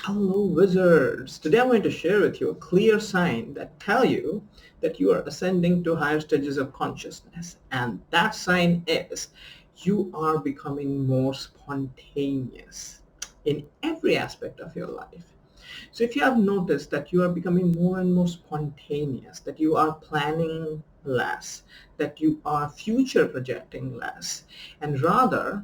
Hello wizards! Today I'm going to share with you a clear sign that tell you that you are ascending to higher stages of consciousness, and that sign is you are becoming more spontaneous in every aspect of your life. So if you have noticed that you are becoming more and more spontaneous, that you are planning less, that you are future projecting less, and rather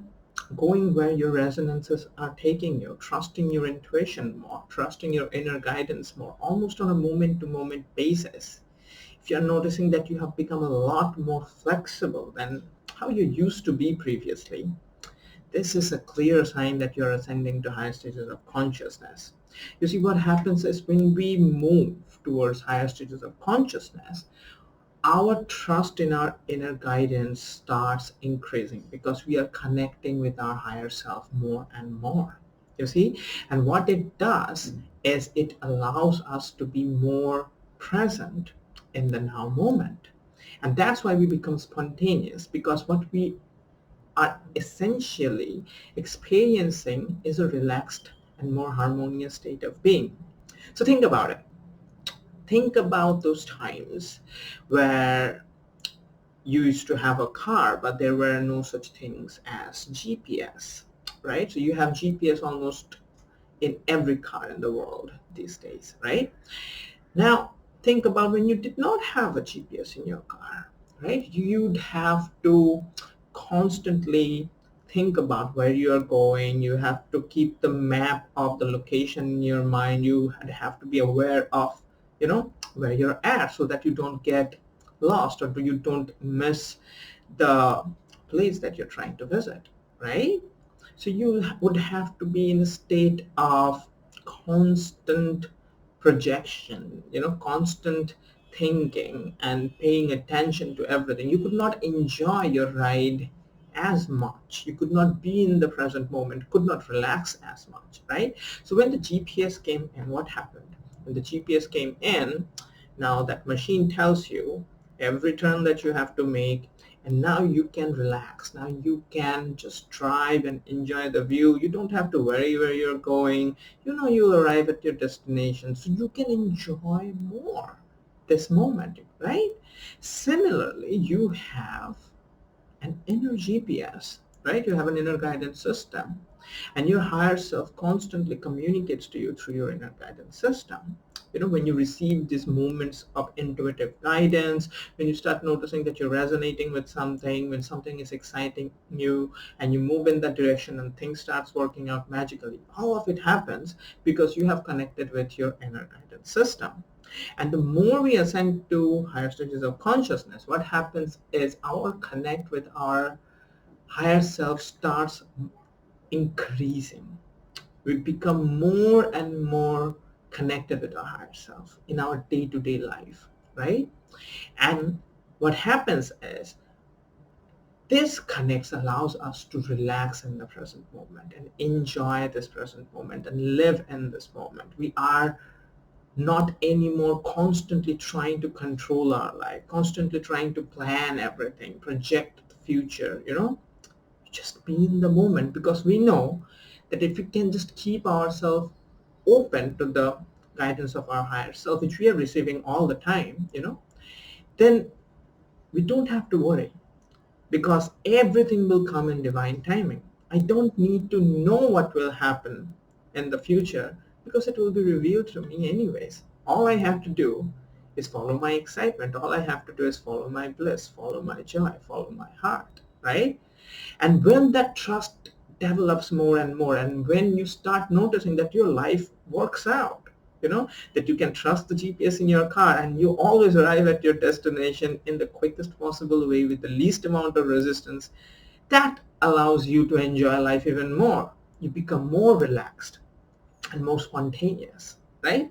going where your resonances are taking you, trusting your intuition more, trusting your inner guidance more, almost on a moment to moment basis. If you're noticing that you have become a lot more flexible than how you used to be previously, this is a clear sign that you're ascending to higher stages of consciousness. You see, what happens is when we move towards higher stages of consciousness, our trust in our inner guidance starts increasing because we are connecting with our higher self more and more. You see, and what it does is it allows us to be more present in the now moment. And that's why we become spontaneous, because what we are essentially experiencing is a relaxed and more harmonious state of being. So think about it. Think about those times where you used to have a car, but there were no such things as GPS, right? So you have GPS almost in every car in the world these days, right? Now, think about when you did not have a GPS in your car, right? You'd have to constantly think about where you are going. You have to keep the map of the location in your mind. You have to be aware of, where you're at so that you don't get lost or you don't miss the place that you're trying to visit, right? So you would have to be in a state of constant projection, constant thinking and paying attention to everything. You could not enjoy your ride as much. You could not be in the present moment, could not relax as much, right? So when the GPS came in, what happened? When the GPS came in, now that machine tells you every turn that you have to make, and now you can relax. Now you can just drive and enjoy the view. You don't have to worry where you're going. You know you'll arrive at your destination, so you can enjoy more this moment, right? Similarly, you have an inner GPS, right? You have an inner guidance system, and your higher self constantly communicates to you through your inner guidance system. When you receive these moments of intuitive guidance, when you start noticing that you're resonating with something, when something is exciting you and you move in that direction and things starts working out magically, all of it happens because you have connected with your inner guidance system. And the more we ascend to higher stages of consciousness, what happens is our connect with our higher self starts increasing. We become more and more connected with our higher self in our day-to-day life, right? And what happens is this connects allows us to relax in the present moment and enjoy this present moment and live in this moment. We are not anymore constantly trying to control our life, constantly trying to plan everything, project the future, just be in the moment, because we know that if we can just keep ourselves open to the guidance of our higher self, which we are receiving all the time, then we don't have to worry, because everything will come in divine timing. I don't need to know what will happen in the future because it will be revealed to me anyways. All I have to do is follow my excitement. All I have to do is follow my bliss, follow my joy, follow my heart, right? And when that trust develops more and more, and when you start noticing that your life works out, that you can trust the GPS in your car and you always arrive at your destination in the quickest possible way with the least amount of resistance, that allows you to enjoy life even more. You become more relaxed and more spontaneous, right?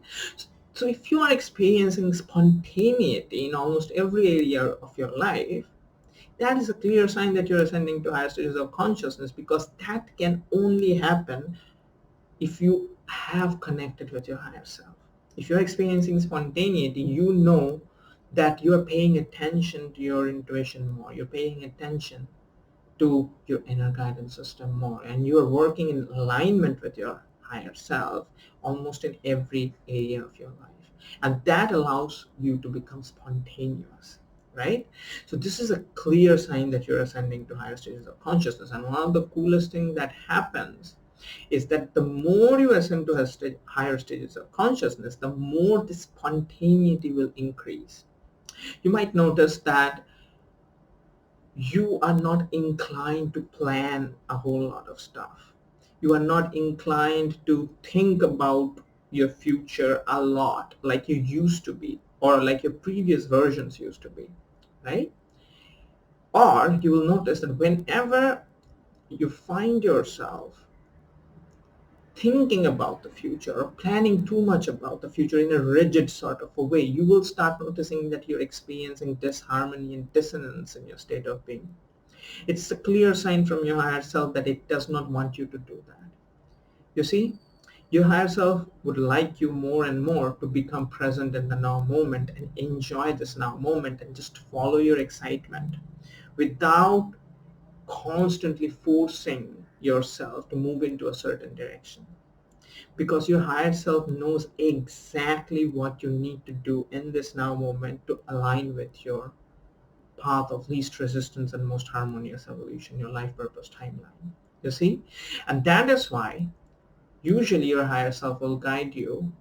So if you are experiencing spontaneity in almost every area of your life, that is a clear sign that you're ascending to higher stages of consciousness, because that can only happen if you have connected with your higher self. If you're experiencing spontaneity, you know that you're paying attention to your intuition more. You're paying attention to your inner guidance system more, and you're working in alignment with your higher self almost in every area of your life. And that allows you to become spontaneous, right? So this is a clear sign that you're ascending to higher stages of consciousness. And one of the coolest things that happens is that the more you ascend to higher stages of consciousness, the more the spontaneity will increase. You might notice that you are not inclined to plan a whole lot of stuff. You are not inclined to think about your future a lot like you used to be, or like your previous versions used to be, right? Or you will notice that whenever you find yourself thinking about the future or planning too much about the future in a rigid sort of a way, you will start noticing that you're experiencing disharmony and dissonance in your state of being. It's a clear sign from your higher self that it does not want you to do that. You see, your higher self would like you more and more to become present in the now moment and enjoy this now moment and just follow your excitement without constantly forcing yourself to move into a certain direction. Because your higher self knows exactly what you need to do in this now moment to align with your path of least resistance and most harmonious evolution, your life purpose timeline. You see? And that is why usually your higher self will guide you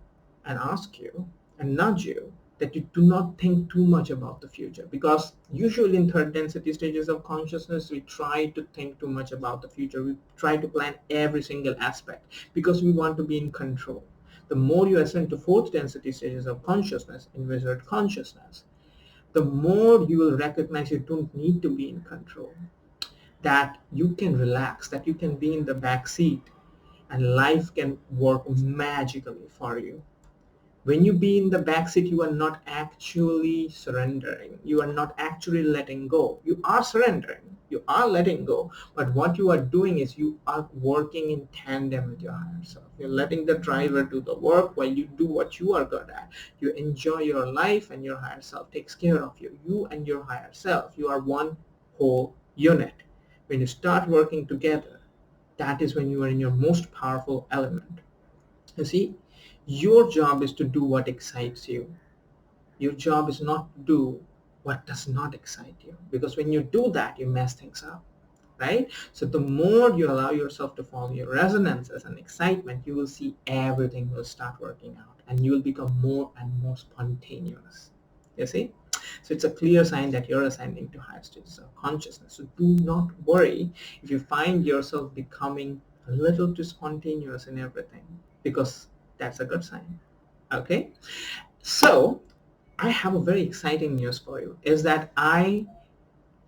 and ask you and nudge you that you do not think too much about the future, because usually in third density stages of consciousness we try to think too much about the future. We try to plan every single aspect because we want to be in control. The more you ascend to fourth density stages of consciousness, in wizard consciousness, the more you will recognize you don't need to be in control, that you can relax, that you can be in the back seat and life can work magically for you. When you be in the back seat, you are not actually surrendering. You are not actually letting go. You are surrendering. You are letting go. But what you are doing is you are working in tandem with your higher self. You're letting the driver do the work while you do what you are good at. You enjoy your life and your higher self takes care of you. You and your higher self, you are one whole unit. When you start working together, that is when you are in your most powerful element. You see, your job is to do what excites you. Your job is not to do what does not excite you. Because when you do that, you mess things up, right? So the more you allow yourself to follow your resonances and excitement, you will see everything will start working out and you will become more and more spontaneous. You see? So it's a clear sign that you're ascending to higher stages of consciousness. So do not worry if you find yourself becoming a little too spontaneous in everything, because that's a good sign. Okay? So I have a very exciting news for you, is that I'm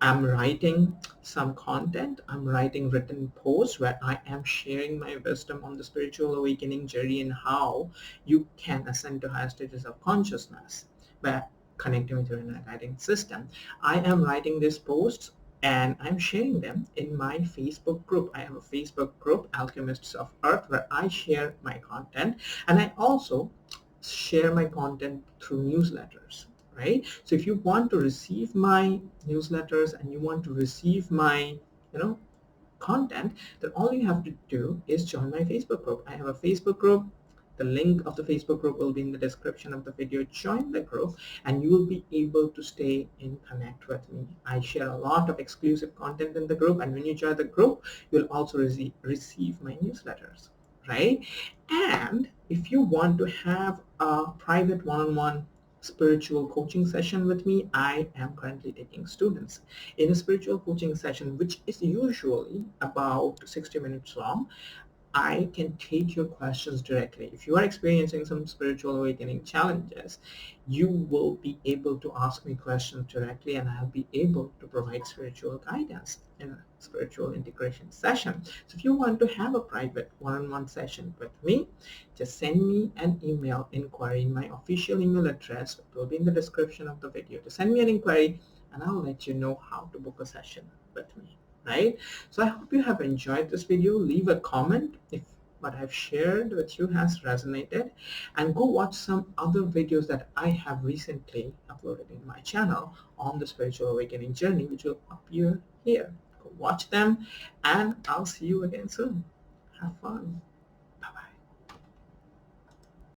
writing some content. I'm writing written posts where I am sharing my wisdom on the spiritual awakening journey and how you can ascend to higher stages of consciousness by connecting with your inner guiding system. I am writing these posts and I'm sharing them in my Facebook group. I have a Facebook group, Alchemists of Earth, where I share my content, and I also share my content through newsletters, right? So if you want to receive my newsletters and you want to receive my, content, then all you have to do is join my Facebook group. I have a Facebook group. The link of the Facebook group will be in the description of the video. Join the group and you will be able to stay in connect with me. I share a lot of exclusive content in the group, and when you join the group, you'll also receive my newsletters, right? And if you want to have a private one-on-one spiritual coaching session with me, I am currently taking students. In a spiritual coaching session, which is usually about 60 minutes long, I can take your questions directly. If you are experiencing some spiritual awakening challenges, you will be able to ask me questions directly and I'll be able to provide spiritual guidance in a spiritual integration session. So if you want to have a private one-on-one session with me, just send me an email inquiry. My official email address will be in the description of the video. To send me an inquiry and I'll let you know how to book a session with me. Right? So I hope you have enjoyed this video. Leave a comment if what I've shared with you has resonated, and go watch some other videos that I have recently uploaded in my channel on the spiritual awakening journey, which will appear here. Go watch them, and I'll see you again soon. Have fun.